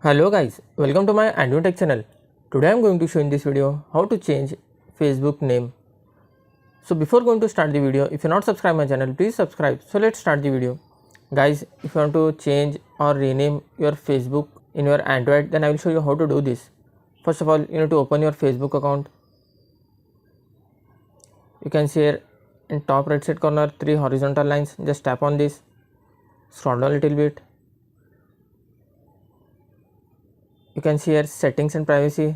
Hello guys, welcome to my AndWin Tech channel. Today I am going to show in this video how to change Facebook name. So before going to start the video, if you not subscribe my channel, please subscribe. So let's start the video. Guys, if you want to change or rename your Facebook in your Android, then I will show you how to do this. First of all, you need to open your Facebook account. You can see here in top right side corner 3 horizontal lines. Just tap on this, scroll down a little bit. You can see here settings and privacy.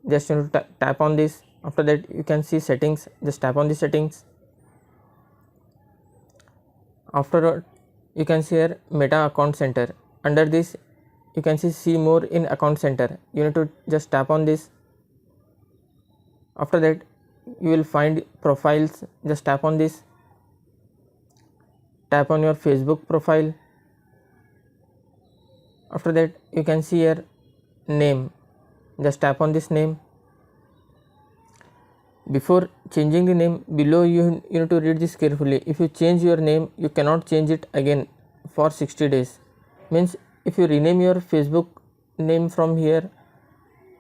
Just you need to tap on this. After that you can see settings. Just tap on the settings. After you can see here Meta account center. Under this you can see more in account center. You need to just tap on this. After that you will find profiles. Just tap on this. Tap on your Facebook profile. After that you can see here name. Just tap on this name. Before changing the name, below you need to read this carefully. If you change your name, you cannot change it again for 60 days. Means if you rename your Facebook name from here,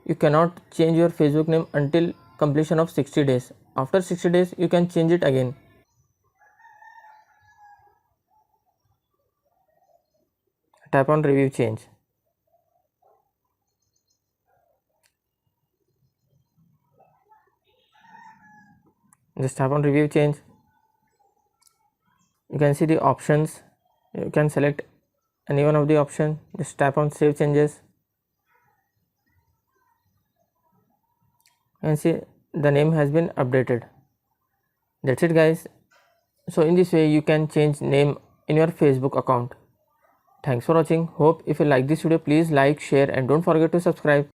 you cannot change your Facebook name until completion of 60 days. After 60 days you can change it again. Tap on review change. Just tap on review change. You can see the options. You can select any one of the option. Just tap on save changes. You can see the name has been updated. That's it guys. So in this way you can change name in your Facebook account. Thanks for watching. Hope if you like this video, please like, share and don't forget to subscribe.